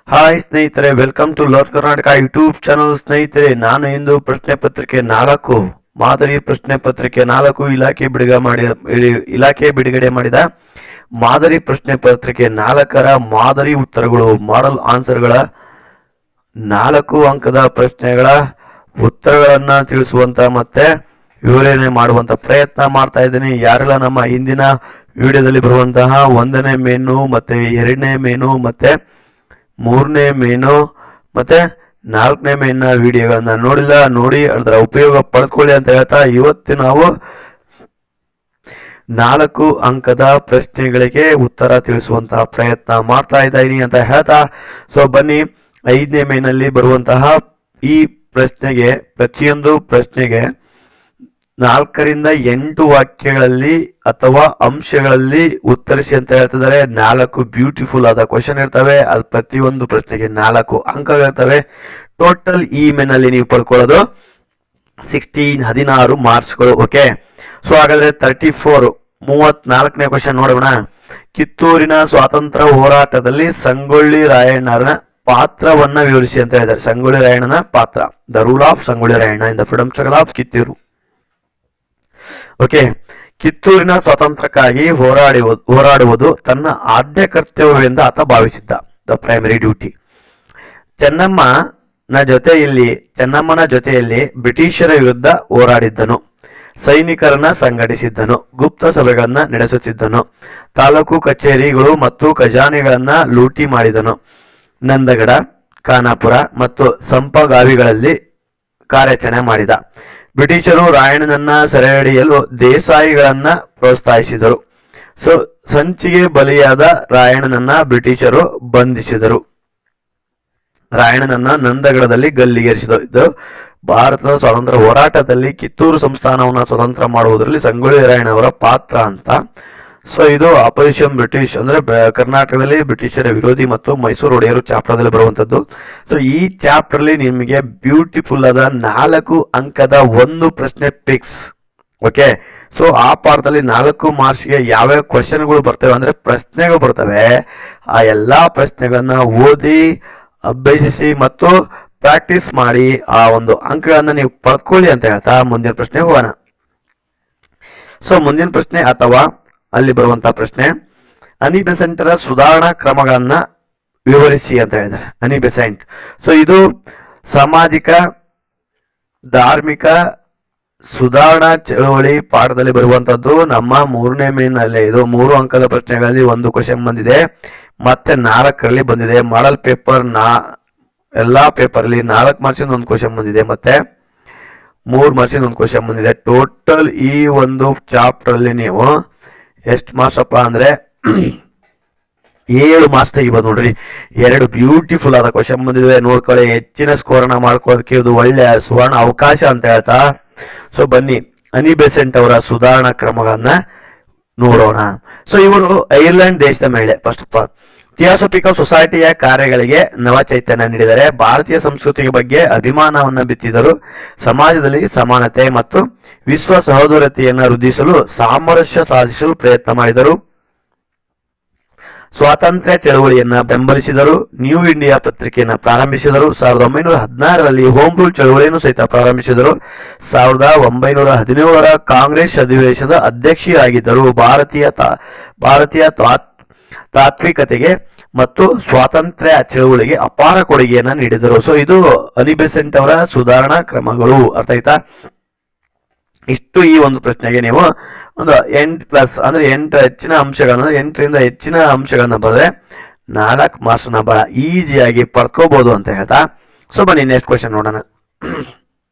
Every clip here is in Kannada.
ಹಾಯ್ ಸ್ನೇಹಿತರೆ, welcome to learn Karnataka YouTube channel. ಸ್ನೇಹಿತರೆ, ನಾನು ಇಂದು ಪ್ರಶ್ನೆ ಪತ್ರಿಕೆ 4 ಮಾದರಿ ಪ್ರಶ್ನೆ ಪತ್ರಿಕೆ 4 ಇಲಾಖೆ ಬಿಡುಗಡೆ ಮಾಡಿದ ಮಾದರಿ ಪ್ರಶ್ನೆ ಪತ್ರಿಕೆ 4ರ ಮಾದರಿ ಉತ್ತರಗಳು, ಮಾಡೆಲ್ ಆನ್ಸರ್ಗಳ 4 ಅಂಕದ ಪ್ರಶ್ನೆಗಳ ಉತ್ತರಗಳನ್ನ ತಿಳಿಸುವಂತ ಮತ್ತೆ ವಿವರಣೆ ಮಾಡುವಂತ ಪ್ರಯತ್ನ ಮಾಡ್ತಾ ಇದ್ದೀನಿ. ಯಾರೆಲ್ಲ ನಮ್ಮ ಹಿಂದಿನ ವಿಡಿಯೋದಲ್ಲಿ ಬರುವಂತಹ 1ನೇ ಮೇನು ಮತ್ತೆ 2ನೇ ಮೇನು ಮತ್ತೆ 3ನೇ ಮೇನು ಮತ್ತೆ 4ನೇ ಮೇನ್ನ ವಿಡಿಯೋಗಳನ್ನ ನೋಡಿ ಅದರ ಉಪಯೋಗ ಪಡೆದುಕೊಳ್ಳಿ ಅಂತ ಹೇಳ್ತಾ ಇವತ್ತು ನಾವು 4 ಅಂಕದ ಪ್ರಶ್ನೆಗಳಿಗೆ ಉತ್ತರ ತಿಳಿಸುವಂತಹ ಪ್ರಯತ್ನ ಮಾಡ್ತಾ ಇದ್ದೀನಿ ಅಂತ ಹೇಳ್ತಾ, ಸೊ ಬನ್ನಿ 5ನೇ ಮೇನಲ್ಲಿ ಬರುವಂತಹ ಈ ಪ್ರಶ್ನೆಗೆ, ಪ್ರತಿಯೊಂದು ಪ್ರಶ್ನೆಗೆ 4ರಿಂದ 8 ವಾಕ್ಯಗಳಲ್ಲಿ ಅಥವಾ ಅಂಶಗಳಲ್ಲಿ ಉತ್ತರಿಸಿ ಅಂತ ಹೇಳ್ತಿದ್ದಾರೆ. 4 ಬ್ಯೂಟಿಫುಲ್ ಆದ ಕ್ವಶನ್ ಇರ್ತವೆ. ಅದು ಪ್ರತಿಯೊಂದು ಪ್ರಶ್ನೆಗೆ 4 ಅಂಕಗಳಿರ್ತವೆ. ಟೋಟಲ್ ಈ ಮೇನಲ್ಲಿ ನೀವು ಪಡ್ಕೊಳ್ಳೋದು 16 ಮಾರ್ಕ್ಸ್ಗಳು. ಓಕೆ, ಸೊ ಹಾಗಾದ್ರೆ 34ನೇ ಕ್ವಶನ್ ನೋಡೋಣ. ಕಿತ್ತೂರಿನ ಸ್ವಾತಂತ್ರ್ಯ ಹೋರಾಟದಲ್ಲಿ ಸಂಗೊಳ್ಳಿ ರಾಯಣ್ಣನ ಪಾತ್ರವನ್ನ ವಿವರಿಸಿ ಅಂತ ಹೇಳಿದ್ದಾರೆ. ಸಂಗೊಳ್ಳಿ ರಾಯಣ್ಣನ ಪಾತ್ರ, the rule of Sangolli Rayanna in the freedom struggle of Kittur. Okay, ಕಿತ್ತೂರಿನ ಸ್ವಾತಂತ್ರ್ಯಕ್ಕಾಗಿ ಹೋರಾಡುವುದು ತನ್ನ ಆದ್ಯ ಕರ್ತವ್ಯವೆಂದು ಆತ ಭಾವಿಸಿದ್ದ, ದ ಪ್ರೈಮರಿ ಡ್ಯೂಟಿ. ಚೆನ್ನಮ್ಮನ ಜೊತೆಯಲ್ಲಿ ಬ್ರಿಟಿಷರ ವಿರುದ್ಧ ಹೋರಾಡಿದ್ದನು, ಸೈನಿಕರನ್ನ ಸಂಘಟಿಸಿದ್ದನು, ಗುಪ್ತ ಸಭೆಗಳನ್ನ ನಡೆಸುತ್ತಿದ್ದನು, ತಾಲೂಕು ಕಚೇರಿಗಳು ಮತ್ತು ಖಜಾನೆಗಳನ್ನ ಲೂಟಿ ಮಾಡಿದನು, ನಂದಗಡ, ಖಾನಾಪುರ ಮತ್ತು ಸಂಪಗಾವಿಗಳಲ್ಲಿ ಕಾರ್ಯಾಚರಣೆ ಮಾಡಿದ. ಬ್ರಿಟಿಷರು ರಾಯಣ್ಣನನ್ನ ಸೆರೆ ಹಿಡಿಯಲು ದೇಸಾಯಿಗಳನ್ನ ಪ್ರೋತ್ಸಾಹಿಸಿದರು. ಸೊ ಸಂಚಿಗೆ ಬಲಿಯಾದ ರಾಯಣ್ಣನನ್ನ ಬ್ರಿಟಿಷರು ಬಂಧಿಸಿದರು. ರಾಯಣ್ಣನನ್ನ ನಂದಗಡದಲ್ಲಿ ಗಲ್ಲಿಗೇರಿಸಿದರು. ಭಾರತದ ಸ್ವಾತಂತ್ರ್ಯ ಹೋರಾಟದಲ್ಲಿ ಕಿತ್ತೂರು ಸಂಸ್ಥಾನವನ್ನ ಸ್ವತಂತ್ರ ಮಾಡುವುದರಲ್ಲಿ ಸಂಗೊಳ್ಳಿ ರಾಯಣ್ಣವರ ಪಾತ್ರ ಅಂತ. ಸೊ ಇದು ಅಪೋಸಿಷನ್ ಬ್ರಿಟಿಷ್ ಅಂದ್ರೆ ಕರ್ನಾಟಕದಲ್ಲಿ ಬ್ರಿಟಿಷರ ವಿರೋಧಿ ಮತ್ತು ಮೈಸೂರು ಒಡೆಯರು ಚಾಪ್ಟರ್ದಲ್ಲಿ ಬರುವಂತದ್ದು. ಸೊ ಈ ಚಾಪ್ಟರ್ ಅಲ್ಲಿ ನಿಮಗೆ ಬ್ಯೂಟಿಫುಲ್ ಆದ 4 ಅಂಕದ ಒಂದು ಪ್ರಶ್ನೆ ಫಿಕ್ಸ್. ಓಕೆ, ಸೊ ಆ ಪಾಠದಲ್ಲಿ 4 ಮಾರ್ಕ್ಸ್ಗೆ ಯಾವ್ಯಾವ ಕ್ವಶನ್ಗಳು ಬರ್ತವೆ ಅಂದ್ರೆ ಪ್ರಶ್ನೆಗಳು ಬರ್ತವೆ. ಆ ಎಲ್ಲಾ ಪ್ರಶ್ನೆಗಳನ್ನ ಓದಿ ಅಭ್ಯಸಿಸಿ ಮತ್ತು ಪ್ರಾಕ್ಟೀಸ್ ಮಾಡಿ ಆ ಒಂದು ಅಂಕಗಳನ್ನ ನೀವು ಪಡ್ಕೊಳ್ಳಿ ಅಂತ ಹೇಳ್ತಾ ಮುಂದಿನ ಪ್ರಶ್ನೆ ಹೋಗೋಣ. ಸೊ ಮುಂದಿನ ಪ್ರಶ್ನೆ ಅಥವಾ ಅಲ್ಲಿ ಬರುವಂತಹ ಪ್ರಶ್ನೆ, ಅನಿ ಬೆಸೆಂಟರ ಸುಧಾರಣಾ ಕ್ರಮಗಳನ್ನ ವಿವರಿಸಿ ಅಂತ ಹೇಳಿದ್ದಾರೆ. ಅನಿ ಬೆಸೆಂಟ್, ಸೊ ಇದು ಸಾಮಾಜಿಕ ಧಾರ್ಮಿಕ ಸುಧಾರಣಾ ಚಳವಳಿ ಪಾಠದಲ್ಲಿ ಬರುವಂತದ್ದು. ನಮ್ಮ 3ನೇ ಮೇನಲ್ಲಿ ಇದು 3 ಅಂಕದ ಪ್ರಶ್ನೆಗಳಲ್ಲಿ ಒಂದು ಕ್ವಶನ್ ಬಂದಿದೆ, ಮತ್ತೆ 4ರಲ್ಲಿ ಬಂದಿದೆ. ಮಾಡೆಲ್ ಪೇಪರ್ ಎಲ್ಲಾ ಪೇಪರ್ ಅಲ್ಲಿ 4 ಮಾರ್ಕ್ಸಿಂದ ಒಂದು ಕ್ವಶನ್ ಬಂದಿದೆ, ಮತ್ತೆ 3 ಮಾರ್ಕ್ಸಿಂದ ಒಂದು ಕ್ವಶನ್ ಬಂದಿದೆ. ಟೋಟಲ್ ಈ ಒಂದು ಚಾಪ್ಟರ್ ಅಲ್ಲಿ ನೀವು ಎಷ್ಟು ಮಾರ್ಕ್ಸ್ ಅಪ್ಪ ಅಂದ್ರೆ 7 ಮಾರ್ಕ್ಸ್ ತೆಗಿಬೋದು ನೋಡ್ರಿ. 2 ಬ್ಯೂಟಿಫುಲ್ ಆದ ಕ್ವಶನ್ ಬಂದಿದೆ, ನೋಡ್ಕೊಳ್ಳಿ. ಹೆಚ್ಚಿನ ಸ್ಕೋರ್ ಅನ್ನ ಮಾಡ್ಕೊಳ್ಳೋದಕ್ಕೆ ಇದು ಒಳ್ಳೆ ಸುವರ್ಣ ಅವಕಾಶ ಅಂತ ಹೇಳ್ತಾ, ಸೊ ಬನ್ನಿ ಅನಿ ಬೆಸೆಂಟ್ ಅವರ ಸುಧಾರಣಾ ಕ್ರಮಗಳನ್ನ ನೋಡೋಣ. ಸೊ ಇವರು ಐರ್ಲೆಂಡ್ ದೇಶದ ಮಹಿಳೆ. ಫಸ್ಟ್ ಆಫ್ ಆಲ್ ಥಿಯಾಸೋಫಿಕಲ್ ಸೊಸೈಟಿಯ ಕಾರ್ಯಗಳಿಗೆ ನವ ಚೈತನ್ಯ ನೀಡಿದರೆ, ಭಾರತೀಯ ಸಂಸ್ಕೃತಿಯ ಬಗ್ಗೆ ಅಭಿಮಾನವನ್ನ ಬಿತ್ತಿದರು, ಸಮಾಜದಲ್ಲಿ ಸಮಾನತೆ ಮತ್ತು ವಿಶ್ವ ಸಹೋದರತೆಯನ್ನು ವೃದ್ಧಿಸಲು ಸಾಮರಸ್ಯ ಸಾಧಿಸಲು ಪ್ರಯತ್ನ ಮಾಡಿದರು, ಸ್ವಾತಂತ್ರ್ಯ ಚಳವಳಿಯನ್ನ ಬೆಂಬಲಿಸಿದರು, ನ್ಯೂ ಇಂಡಿಯಾ ಪತ್ರಿಕೆಯನ್ನ ಪ್ರಾರಂಭಿಸಿದರು, 1916ರಲ್ಲಿ ಹೋಮ್ ರೂಲ್ ಚಳವಳಿಯನ್ನು ಸಹಿತ ಪ್ರಾರಂಭಿಸಿದರು, 1917ರ ಕಾಂಗ್ರೆಸ್ ಅಧಿವೇಶನದ ಅಧ್ಯಕ್ಷರಾಗಿದ್ದರು, ಭಾರತೀಯ ತಾತ್ವಿಕತೆಗೆ ಮತ್ತು ಸ್ವಾತಂತ್ರ್ಯ ಚಳವಳಿಗೆ ಅಪಾರ ಕೊಡುಗೆಯನ್ನ ನೀಡಿದರು. ಸೊ ಇದು ಅನಿ ಬೆಸೆಂಟ್ ಅವರ ಸುಧಾರಣಾ ಕ್ರಮಗಳು. ಅರ್ಥ ಆಯ್ತಾ? ಇಷ್ಟು ಈ ಒಂದು ಪ್ರಶ್ನೆಗೆ ನೀವು ಒಂದು 8+ ಅಂದ್ರೆ 8 ಹೆಚ್ಚಿನ ಅಂಶಗಳನ್ನ 8ರಿಂದ ಹೆಚ್ಚಿನ ಅಂಶಗಳನ್ನ ಬರೆದ್ರೆ 4 ಮಾರ್ಕ್ಸ್ ನ ಬಹಳ ಈಸಿಯಾಗಿ ಪಡ್ಕೋಬಹುದು ಅಂತ ಹೇಳ್ತಾ, ಸೊ ಬನ್ನಿ ನೆಕ್ಸ್ಟ್ ಕ್ವಶನ್ ನೋಡೋಣ.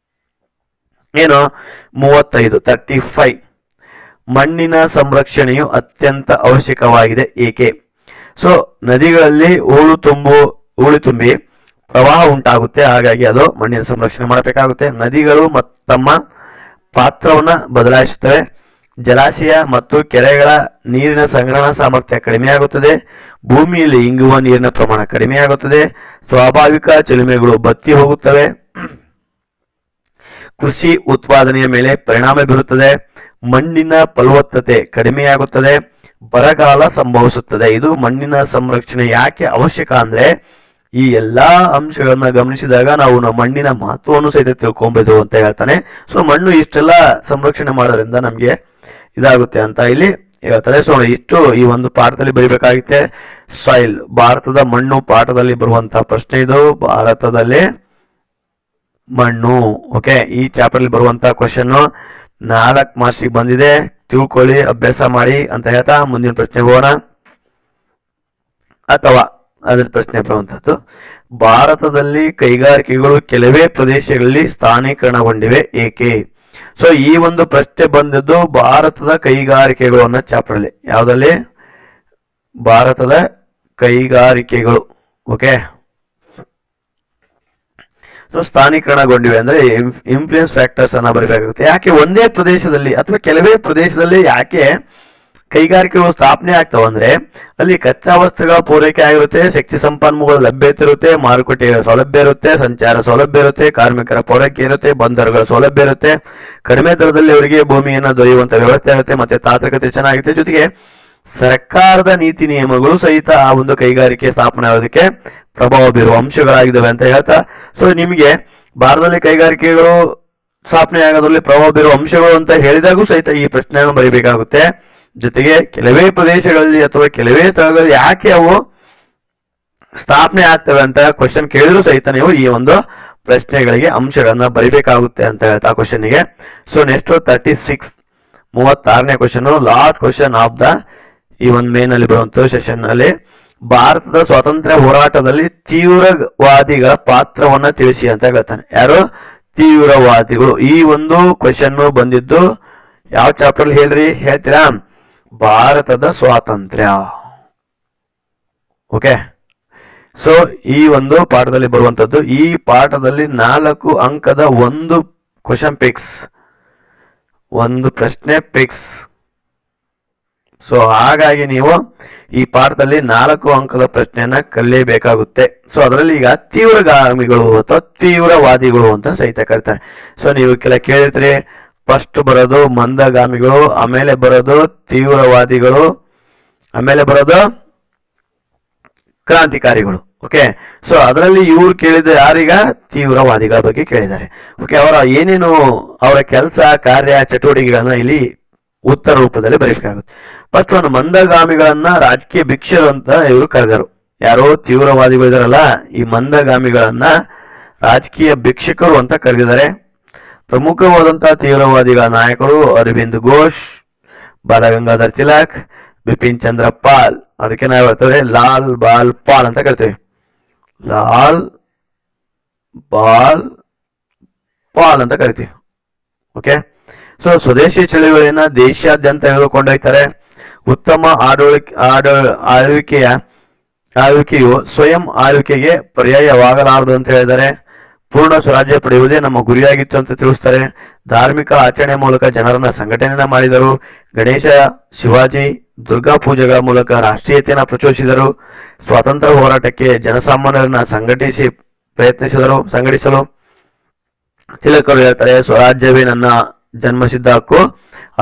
ಏನು 35 ಮಣ್ಣಿನ ಸಂರಕ್ಷಣೆಯು ಅತ್ಯಂತ ಅವಶ್ಯಕವಾಗಿದೆ ಏಕೆ? ಸೊ ನದಿಗಳಲ್ಲಿ ಹೂಳು ತುಂಬಿ ಪ್ರವಾಹ ಉಂಟಾಗುತ್ತೆ, ಹಾಗಾಗಿ ಅದು ಮಣ್ಣಿನ ಸಂರಕ್ಷಣೆ ಮಾಡಬೇಕಾಗುತ್ತೆ. ನದಿಗಳು ತಮ್ಮ ಪಾತ್ರವನ್ನ ಬದಲಾಯಿಸುತ್ತವೆ, ಜಲಾಶಯ ಮತ್ತು ಕೆರೆಗಳ ನೀರಿನ ಸಂಗ್ರಹಣಾ ಸಾಮರ್ಥ್ಯ ಕಡಿಮೆಯಾಗುತ್ತದೆ, ಭೂಮಿಯಲ್ಲಿ ಇಂಗುವ ನೀರಿನ ಪ್ರಮಾಣ ಕಡಿಮೆಯಾಗುತ್ತದೆ, ಸ್ವಾಭಾವಿಕ ಚಿಲುಮೆಗಳು ಬತ್ತಿ ಹೋಗುತ್ತವೆ, ಕೃಷಿ ಉತ್ಪಾದನೆಯ ಮೇಲೆ ಪರಿಣಾಮ ಬೀರುತ್ತದೆ, ಮಣ್ಣಿನ ಫಲವತ್ತತೆ ಕಡಿಮೆಯಾಗುತ್ತದೆ, ಬರಗಾಲ ಸಂಭವಿಸುತ್ತದೆ. ಇದು ಮಣ್ಣಿನ ಸಂರಕ್ಷಣೆ ಯಾಕೆ ಅವಶ್ಯಕ ಅಂದ್ರೆ ಈ ಎಲ್ಲಾ ಅಂಶಗಳನ್ನ ಗಮನಿಸಿದಾಗ ನಾವು ಮಣ್ಣಿನ ಮಹತ್ವವನ್ನು ಸಹಿತ ತಿಳ್ಕೊಬಹುದು ಅಂತ ಹೇಳ್ತಾನೆ. ಸೊ ಮಣ್ಣು ಇಷ್ಟೆಲ್ಲ ಸಂರಕ್ಷಣೆ ಮಾಡೋದ್ರಿಂದ ನಮ್ಗೆ ಇದಾಗುತ್ತೆ ಅಂತ ಇಲ್ಲಿ ಹೇಳ್ತಾರೆ. ಸೊ ಇಷ್ಟು ಈ ಒಂದು ಪಾಠದಲ್ಲಿ ಬರೀಬೇಕಾಗುತ್ತೆ. ಸಾಯಿಲ್, ಭಾರತದ ಮಣ್ಣು ಪಾಠದಲ್ಲಿ ಬರುವಂತಹ ಪ್ರಶ್ನೆ ಇದು. ಭಾರತದಲ್ಲಿ ಮಣ್ಣು, ಓಕೆ, ಈ ಚಾಪ್ಟರ್ ಅಲ್ಲಿ ಬರುವಂತಹ ಕ್ವಶನ್ 4 ಮಾರ್ಕ್ಸ್ ಬಂದಿದೆ. ತಿಳ್ಕೊಳ್ಳಿ, ಅಭ್ಯಾಸ ಮಾಡಿ ಅಂತ ಹೇಳ್ತಾ ಮುಂದಿನ ಪ್ರಶ್ನೆ ಹೋಗೋಣ. ಅಥವಾ ಅದ್ರ ಪ್ರಶ್ನೆ ಬರುವಂತದ್ದು, ಭಾರತದಲ್ಲಿ ಕೈಗಾರಿಕೆಗಳು ಕೆಲವೇ ಪ್ರದೇಶಗಳಲ್ಲಿ ಸ್ಥಾನೀಕರಣಗೊಂಡಿವೆ ಏಕೆ? ಸೊ ಈ ಒಂದು ಪ್ರಶ್ನೆ ಬಂದದ್ದು ಭಾರತದ ಕೈಗಾರಿಕೆಗಳು ಅನ್ನೋ ಚಾಪ್ಟರ್ ಅಲ್ಲಿ. ಯಾವ್ದಲ್ಲಿ? ಭಾರತದ ಕೈಗಾರಿಕೆಗಳು. ಓಕೆ, ಸೊ ಸ್ಥಾನೀಕರಣಗೊಂಡಿವೆ ಅಂದ್ರೆ ಇನ್ಫ್ಲೂಯೆನ್ಸ್ ಫ್ಯಾಕ್ಟರ್ಸ್ ಅನ್ನ ಬರಬೇಕಾಗುತ್ತೆ. ಯಾಕೆ ಒಂದೇ ಪ್ರದೇಶದಲ್ಲಿ ಅಥವಾ ಕೆಲವೇ ಪ್ರದೇಶದಲ್ಲಿ ಯಾಕೆ ಕೈಗಾರಿಕೆಗಳು ಸ್ಥಾಪನೆ ಆಗ್ತಾವ ಅಂದ್ರೆ ಅಲ್ಲಿ ಕಚ್ಚಾ ವಸ್ತುಗಳ ಪೂರೈಕೆ ಆಗಿರುತ್ತೆ, ಶಕ್ತಿ ಸಂಪನ್ಮೂಲಗಳ ಲಭ್ಯತೆ ಇರುತ್ತೆ, ಮಾರುಕಟ್ಟೆಯ ಸೌಲಭ್ಯ ಇರುತ್ತೆ, ಸಂಚಾರ ಸೌಲಭ್ಯ ಇರುತ್ತೆ, ಕಾರ್ಮಿಕರ ಪೂರೈಕೆ ಇರುತ್ತೆ, ಬಂದರುಗಳ ಸೌಲಭ್ಯ ಇರುತ್ತೆ, ಕಡಿಮೆ ದರದಲ್ಲಿ ಅವರಿಗೆ ಭೂಮಿಯನ್ನು ದೊರೆಯುವಂತ ವ್ಯವಸ್ಥೆ ಆಗುತ್ತೆ, ಮತ್ತೆ ತಾಂತ್ರಿಕತೆ ಚೆನ್ನಾಗಿರುತ್ತೆ, ಜೊತೆಗೆ ಸರ್ಕಾರದ ನೀತಿ ನಿಯಮಗಳು ಸಹಿತ ಆ ಒಂದು ಕೈಗಾರಿಕೆ ಸ್ಥಾಪನೆ ಆಗೋದಕ್ಕೆ ಪ್ರಭಾವ ಬೀರುವ ಅಂಶಗಳಾಗಿದ್ದಾವೆ ಅಂತ ಹೇಳ್ತಾ, ಸೊ ನಿಮಗೆ ಭಾರತದಲ್ಲಿ ಕೈಗಾರಿಕೆಗಳು ಸ್ಥಾಪನೆ ಆಗೋದ್ರಲ್ಲಿ ಪ್ರಭಾವ ಬೀರುವ ಅಂಶಗಳು ಅಂತ ಹೇಳಿದಾಗೂ ಸಹಿತ ಈ ಪ್ರಶ್ನೆಯನ್ನು ಬರೀಬೇಕಾಗುತ್ತೆ. ಜೊತೆಗೆ ಕೆಲವೇ ಪ್ರದೇಶಗಳಲ್ಲಿ ಅಥವಾ ಕೆಲವೇ ಸ್ಥಳಗಳಲ್ಲಿ ಯಾಕೆ ಅವು ಸ್ಥಾಪನೆ ಆಗ್ತವೆ ಅಂತ ಕ್ವಶನ್ ಕೇಳಿದ್ರು ಸಹಿತ ನೀವು ಈ ಒಂದು ಪ್ರಶ್ನೆಗಳಿಗೆ ಅಂಶಗಳನ್ನ ಬರೀಬೇಕಾಗುತ್ತೆ ಅಂತ ಹೇಳ್ತಾ ಕ್ವಶನ್ಗೆ. ಸೊ ನೆಕ್ಸ್ಟ್ 36ನೇ question, last question of the ಈ ಒಂದು ಮೇನ್ ಅಲ್ಲಿ ಬರುವಂತ ಸೆಷನ್ ಅಲ್ಲಿ, ಭಾರತದ ಸ್ವಾತಂತ್ರ್ಯ ಹೋರಾಟದಲ್ಲಿ ತೀವ್ರವಾದಿಗಳ ಪಾತ್ರವನ್ನ ತಿಳಿಸಿ ಅಂತ ಹೇಳ್ತಾನೆ. ಯಾರು? ತೀವ್ರವಾದಿಗಳು. ಈ ಒಂದು ಕ್ವಶನ್ ಬಂದಿದ್ದು ಯಾವ ಚಾಪ್ಟರ್ ಹೇಳ್ರಿ, ಹೇಳ್ತೀರಾ? ಭಾರತದ ಸ್ವಾತಂತ್ರ್ಯ. ಓಕೆ, ಸೊ ಈ ಒಂದು ಪಾಠದಲ್ಲಿ ಬರುವಂತದ್ದು. ಈ ಪಾಠದಲ್ಲಿ 4 ಅಂಕದ ಒಂದು ಕ್ವಶನ್ ಪಿಕ್ಸ್, ಒಂದು ಪ್ರಶ್ನೆ ಪಿಕ್ಸ್. ಸೊ ಹಾಗಾಗಿ ನೀವು ಈ ಪಾಠದಲ್ಲಿ 4 ಅಂಕದ ಪ್ರಶ್ನೆಯನ್ನ ಕಲಿಯಬೇಕಾಗುತ್ತೆ. ಸೊ ಅದರಲ್ಲಿ ಈಗ ತೀವ್ರಗಾಮಿಗಳು ಅಥವಾ ತೀವ್ರವಾದಿಗಳು ಅಂತ ಸಹಿತ ಕರೀತಾರೆ. ಸೊ ನೀವು ಕೇಳಿರ್ತೀರಿ, ಫಸ್ಟ್ ಬರೋದು ಮಂದಗಾಮಿಗಳು, ಆಮೇಲೆ ಬರೋದು ತೀವ್ರವಾದಿಗಳು, ಆಮೇಲೆ ಬರೋದು ಕ್ರಾಂತಿಕಾರಿಗಳು. ಓಕೆ, ಸೊ ಅದರಲ್ಲಿ ಇವ್ರು ಕೇಳಿದ ಯಾರೀಗ? ತೀವ್ರವಾದಿಗಳ ಬಗ್ಗೆ ಕೇಳಿದ್ದಾರೆ. ಓಕೆ, ಅವರ ಏನೇನು ಅವರ ಕೆಲಸ ಕಾರ್ಯ ಚಟುವಟಿಕೆಗಳನ್ನ ಇಲ್ಲಿ ಉತ್ತರ ರೂಪದಲ್ಲಿ ಬರೀಬೇಕಾಗುತ್ತೆ. ಫಸ್ಟ್ ಒಂದು ಮಂದಗಾಮಿಗಳನ್ನ ರಾಜಕೀಯ ಭಿಕ್ಷರು ಅಂತ ಇವರು ಕರೆದರು. ಯಾರೋ ತೀವ್ರವಾದಿಗಳು ಇದಾರಲ್ಲ, ಈ ಮಂದಗಾಮಿಗಳನ್ನ ರಾಜಕೀಯ ಭಿಕ್ಷಕರು ಅಂತ ಕರೆದಿದ್ದಾರೆ. ಪ್ರಮುಖವಾದಂತಹ ತೀವ್ರವಾದಿಗಳ ನಾಯಕರು ಅರವಿಂದ್ ಘೋಷ್, ಬಾಲಗಂಗಾಧರ್ ತಿಲಕ್, ಬಿಪಿನ್ ಚಂದ್ರ ಪಾಲ್. ಅದಕ್ಕೆ ನಾವು ಹೇಳ್ತೇವೆ ಲಾಲ್ ಬಾಲ್ ಪಾಲ್ ಅಂತ ಕರಿತೇವೆ. ಲಾಲ್ ಬಾಲ್ ಪಾಲ್ ಅಂತ ಕರಿತೀವಿ. ಓಕೆ, ಸೊ ಸ್ವದೇಶಿ ಚಳುವಳಿಯನ್ನ ದೇಶಾದ್ಯಂತ ತೆಗೆದುಕೊಂಡೊಯ್ತಾರೆ. ಉತ್ತಮ ಆಳ್ವಿಕೆಯು ಸ್ವಯಂ ಆಳ್ವಿಕೆಗೆ ಪರ್ಯಾಯವಾಗಲಾರದು ಅಂತ ಹೇಳಿದ್ದಾರೆ. ಪೂರ್ಣ ಸ್ವರಾಜ್ಯ ಪಡೆಯುವುದೇ ನಮ್ಮ ಗುರಿಯಾಗಿತ್ತು ಅಂತ ತಿಳಿಸ್ತಾರೆ. ಧಾರ್ಮಿಕ ಆಚರಣೆ ಮೂಲಕ ಜನರನ್ನ ಸಂಘಟನೆಯನ್ನ ಮಾಡಿದರು. ಗಣೇಶ, ಶಿವಾಜಿ, ದುರ್ಗಾ ಪೂಜೆಗಳ ಮೂಲಕ ರಾಷ್ಟ್ರೀಯತೆಯನ್ನ ಪ್ರಚೋದಿಸಿದರು. ಸ್ವಾತಂತ್ರ್ಯ ಹೋರಾಟಕ್ಕೆ ಜನಸಾಮಾನ್ಯರನ್ನ ಸಂಘಟಿಸಲು ತಿಲಕರು ಹೇಳ್ತಾರೆ, ಸ್ವರಾಜ್ಯವೇ ನನ್ನ ಜನ್ಮಸಿದ್ಧ ಹಕ್ಕು,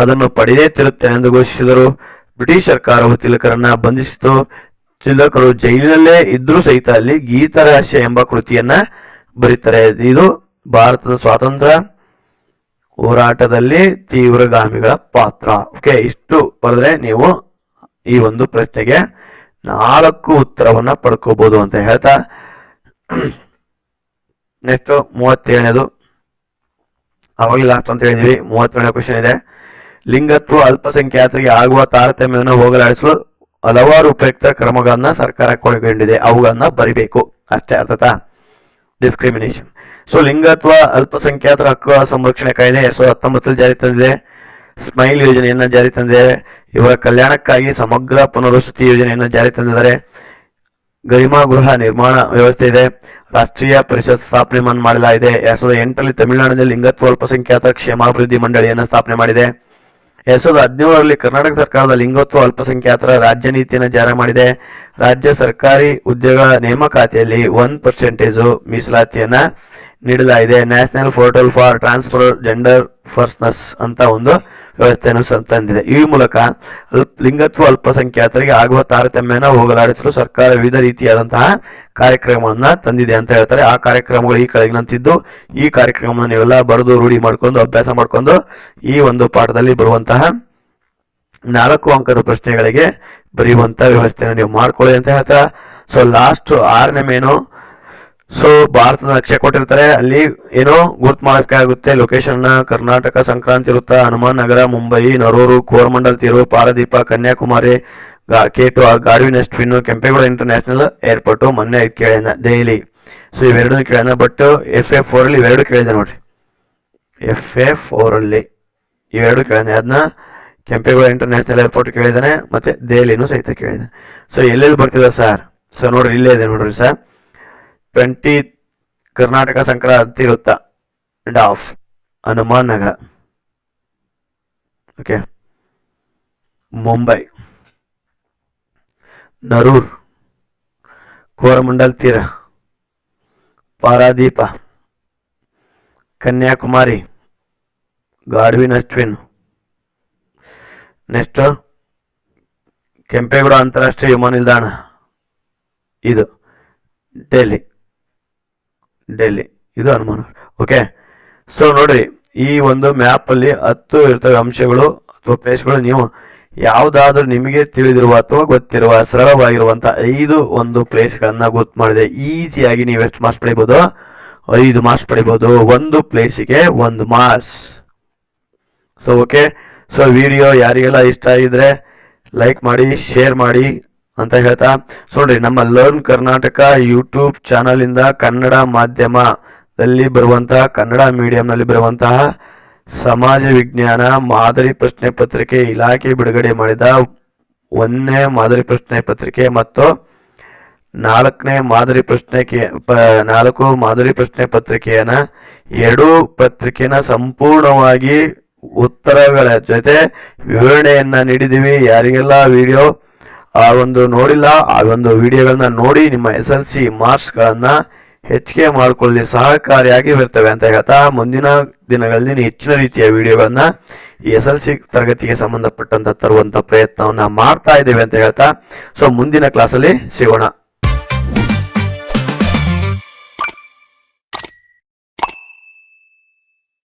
ಅದನ್ನು ಪಡೆದೇ ತಿರುತ್ತೇನೆ ಎಂದು ಘೋಷಿಸಿದರು. ಬ್ರಿಟಿಷ್ ಸರ್ಕಾರವು ತಿಲಕರನ್ನ ಬಂಧಿಸಿತು. ತಿಲಕರು ಜೈಲಿನಲ್ಲೇ ಇದ್ರೂ ಸಹಿತ ಅಲ್ಲಿ ಗೀತರಹಸ್ಯ ಎಂಬ ಕೃತಿಯನ್ನ ಬರೀತಾರೆ. ಇದು ಭಾರತದ ಸ್ವಾತಂತ್ರ್ಯ ಹೋರಾಟದಲ್ಲಿ ತೀವ್ರಗಾಮಿಗಳ ಪಾತ್ರ. ಓಕೆ, ಇಷ್ಟು ಬರೆದ್ರೆ ನೀವು ಈ ಒಂದು ಪ್ರಶ್ನೆಗೆ 4 ಉತ್ತರವನ್ನ ಪಡ್ಕೋಬಹುದು ಅಂತ ಹೇಳ್ತಾ, ನೆಕ್ಸ್ಟ್ 37ನೇದು ಅವಾಗಲೇ ಲಾಸ್ಟ್ ಅಂತ ಹೇಳಿದ್ವಿ. 37ನೇ ಕ್ವಶನ್ ಇದೆ. ಲಿಂಗತ್ವ ಅಲ್ಪಸಂಖ್ಯಾತರಿಗೆ ಆಗುವ ತಾರತಮ್ಯವನ್ನು ಹೋಗಲಾಡಿಸಲು ಹಲವಾರು ಉಪಯುಕ್ತ ಕ್ರಮಗಳನ್ನ ಸರ್ಕಾರ ಕೈಗೊಂಡಿದೆ, ಅವುಗಳನ್ನ ಬರಿಬೇಕು ಅಷ್ಟೇ. ಅರ್ಥತಾ? ಡಿಸ್ಕ್ರಿಮಿನೇಷನ್. ಸೊ ಲಿಂಗತ್ವ ಅಲ್ಪಸಂಖ್ಯಾತರ ಹಕ್ಕುಗಳ ಸಂರಕ್ಷಣೆ ಕಾಯ್ದೆ 2019 ಜಾರಿ ತಂದಿದೆ. ಸ್ಮೈಲ್ ಯೋಜನೆಯನ್ನ ಜಾರಿ ತಂದಿದೆ. ಇವರ ಕಲ್ಯಾಣಕ್ಕಾಗಿ ಸಮಗ್ರ ಪುನರ್ವಸತಿ ಯೋಜನೆಯನ್ನ ಜಾರಿ ತಂದಿದ್ದಾರೆ. ಗರಿಮಾ ಗೃಹ ನಿರ್ಮಾಣ ವ್ಯವಸ್ಥೆ ಇದೆ. ರಾಷ್ಟ್ರೀಯ ಪರಿಷತ್ ಸ್ಥಾಪನೆ ಮಾಡಲಾಗಿದೆ. 2008ರಲ್ಲಿ ತಮಿಳುನಾಡಿನಲ್ಲಿ ಲಿಂಗತ್ವ ಅಲ್ಪಸಂಖ್ಯಾತರ ಕ್ಷೇಮಾಭಿವೃದ್ಧಿ ಮಂಡಳಿಯನ್ನು ಸ್ಥಾಪನೆ ಮಾಡಿದೆ. 2017ರಲ್ಲಿ ಕರ್ನಾಟಕ ಸರ್ಕಾರದ ಲಿಂಗತ್ವ ಅಲ್ಪಸಂಖ್ಯಾತರ ರಾಜ್ಯ ನೀತಿಯನ್ನು ಜಾರಿ ಮಾಡಿದೆ. ರಾಜ್ಯ ಸರ್ಕಾರಿ ಉದ್ಯೋಗ ನೇಮಕಾತಿಯಲ್ಲಿ 1% ಮೀಸಲಾತಿಯನ್ನ ನೀಡಲಾಗಿದೆ. National portal for transfer gender persons ಅಂತ ಒಂದು ವ್ಯವಸ್ಥೆಯನ್ನು ತಂದಿದೆ. ಈ ಮೂಲಕ ಲಿಂಗತ್ವ ಅಲ್ಪಸಂಖ್ಯಾತರಿಗೆ ಆಗುವ ತಾರತಮ್ಯನ ಹೋಗಲಾಡಿಸಲು ಸರ್ಕಾರ ವಿವಿಧ ರೀತಿಯಾದಂತಹ ಕಾರ್ಯಕ್ರಮಗಳನ್ನ ತಂದಿದೆ ಅಂತ ಹೇಳ್ತಾರೆ. ಆ ಕಾರ್ಯಕ್ರಮಗಳು ಈ ಕೆಳಗಿನಂತಿದ್ದು, ಈ ಕಾರ್ಯಕ್ರಮವನ್ನು ನೀವೆಲ್ಲ ಬರೆದು ರೂಢಿ ಮಾಡ್ಕೊಂಡು ಅಭ್ಯಾಸ ಮಾಡ್ಕೊಂಡು ಈ ಒಂದು ಪಾಠದಲ್ಲಿ ಬರುವಂತಹ 4 ಅಂಕದ ಪ್ರಶ್ನೆಗಳಿಗೆ ಬರೆಯುವಂತ ವ್ಯವಸ್ಥೆಯನ್ನು ನೀವು ಮಾಡ್ಕೊಳ್ಳಿ ಅಂತ ಹೇಳ್ತಾರೆ. ಸೊ ಲಾಸ್ಟ್ 6ನೇ ಮೇನು, ಸೊ ಭಾರತದ ನಕ್ಷೆ ಕೊಟ್ಟಿರ್ತಾರೆ, ಅಲ್ಲಿ ಏನೋ ಗುರ್ತು ಮಾಡಬೇಕಾಗುತ್ತೆ. ಲೊಕೇಶನ್ ಕರ್ನಾಟಕ, ಸಂಕ್ರಾಂತಿ ವೃತ್ತ, ಹನುಮಾನ್ ನಗರ, ಮುಂಬೈ, ನರೂರು, ಕೋರಮಂಡಲ್ ತೀರು, Paradip, Kanyakumari, K2 Godwin Austen, Kempegowda international airport. ಮೊನ್ನೆ ಕೇಳಿದ ದೆಹಲಿ. ಸೊ ಇವೆರಡೂ ಕೇಳಿದ, ಬಟ್ FA4 ಅಲ್ಲಿ ಇವೆರಡು ಕೇಳಿದೆ ನೋಡ್ರಿ. FA4 ಅಲ್ಲಿ ಇವೆರಡು ಕೇಳಿದೆ. ಅದನ್ನ ಕೆಂಪೇಗೌಡ ಇಂಟರ್ನ್ಯಾಷನಲ್ ಏರ್ಪೋರ್ಟ್ ಕೇಳಿದಾನೆ, ಮತ್ತೆ ದೆಹಲಿನೂ ಸಹಿತ ಕೇಳಿದಾನೆ. ಸೊ ಎಲ್ಲೆಲ್ಲಿ ಬರ್ತಿದ ಸರ್? ಸೊ ನೋಡ್ರಿ, ಇಲ್ಲೇ ಇದೆ ನೋಡ್ರಿ ಸರ್. 20 ಕರ್ನಾಟಕ ಸಂಕ್ರಾಂತಿ ವೃತ್ತ and of Hanuman Nagar. Okay, Mumbai, Narur, Coromandel ತೀರ, ಪಾರಾದೀಪ, ಕನ್ಯಾಕುಮಾರಿ, ಗಾಡ್ವಿನ್ ಅಶ್ವಿನ್. ನೆಕ್ಸ್ಟ್ ಕೆಂಪೇಗೌಡ ಅಂತಾರಾಷ್ಟ್ರೀಯ ವಿಮಾನ ನಿಲ್ದಾಣ, ಇದು ಡೆಲ್ಲಿ, ಇದು ಹನುಮಾನ್. ಓಕೆ, ಸೊ ನೋಡ್ರಿ, ಈ ಒಂದು ಮ್ಯಾಪ್ ಅಲ್ಲಿ 10 ಇರ್ತವೆ ಅಂಶಗಳು ಅಥವಾ ಪ್ಲೇಸ್ಗಳು. ನೀವು ಯಾವ್ದಾದ್ರೂ ನಿಮಗೆ ತಿಳಿದಿರುವ ಅಥವಾ ಗೊತ್ತಿರುವ ಸರಳವಾಗಿರುವಂತ 5 ಒಂದು ಪ್ಲೇಸ್ ಗಳನ್ನ ಗೊತ್ತು ಮಾಡಿದೆ ಈಸಿಯಾಗಿ ನೀವು ಎಷ್ಟು ಮಾರ್ಕ್ಸ್ ಪಡಿಬಹುದು? 5 ಮಾರ್ಕ್ಸ್ ಪಡಿಬಹುದು. ಒಂದು ಪ್ಲೇಸಿಗೆ 1 marks. So okay, so video ಯಾರಿಗೆಲ್ಲ ಇಷ್ಟ ಆಗಿದ್ರೆ ಲೈಕ್ ಮಾಡಿ, ಶೇರ್ ಮಾಡಿ ಅಂತ ಹೇಳ್ತಾ, ನೋಡ್ರಿ ನಮ್ಮ ಲರ್ನ್ ಕರ್ನಾಟಕ ಯೂಟ್ಯೂಬ್ ಚಾನಲ್ ಇಂದ ಕನ್ನಡ ಮಾಧ್ಯಮದಲ್ಲಿ ಬರುವಂತಹ, ಕನ್ನಡ ಮೀಡಿಯಂ ನಲ್ಲಿ ಬರುವಂತಹ ಸಮಾಜ ವಿಜ್ಞಾನ ಮಾದರಿ ಪ್ರಶ್ನೆ ಪತ್ರಿಕೆ ಇಲಾಖೆ ಬಿಡುಗಡೆ ಮಾಡಿದ 1ನೇ ಮಾದರಿ ಪ್ರಶ್ನೆ ಪತ್ರಿಕೆ ಮತ್ತು 4ನೇ ಮಾದರಿ ನಾಲ್ಕು ಮಾದರಿ ಪ್ರಶ್ನೆ ಪತ್ರಿಕೆಯನ್ನ 2 ಪತ್ರಿಕೆನ ಸಂಪೂರ್ಣವಾಗಿ ಉತ್ತರಗಳ ಜೊತೆ ವಿವರಣೆಯನ್ನ ನೀಡಿದೀವಿ. ಯಾರಿಗೆಲ್ಲ ವಿಡಿಯೋ ಆ ಒಂದು ನೋಡಿಲ್ಲ, ಆ ಒಂದು ವಿಡಿಯೋಗಳನ್ನ ನೋಡಿ ನಿಮ್ಮ SLC ಮಾರ್ಕ್ಸ್ ಗಳನ್ನ ಹೆಚ್ಚಿಗೆ ಮಾಡಿಕೊಳ್ಳಿ, ಸಹಕಾರಿಯಾಗಿ ಇರ್ತವೆ ಅಂತ ಹೇಳ್ತಾ, ಮುಂದಿನ ದಿನಗಳಲ್ಲಿ ಹೆಚ್ಚಿನ ರೀತಿಯ ವಿಡಿಯೋಗಳನ್ನ ಈ SLC ತರಗತಿಗೆ ಸಂಬಂಧಪಟ್ಟಂತ ತರುವಂತ ಪ್ರಯತ್ನವನ್ನ ಮಾಡ್ತಾ ಇದ್ದೇವೆ ಅಂತ ಹೇಳ್ತಾ, ಸೊ ಮುಂದಿನ ಕ್ಲಾಸಲ್ಲಿ ಸಿಗೋಣ.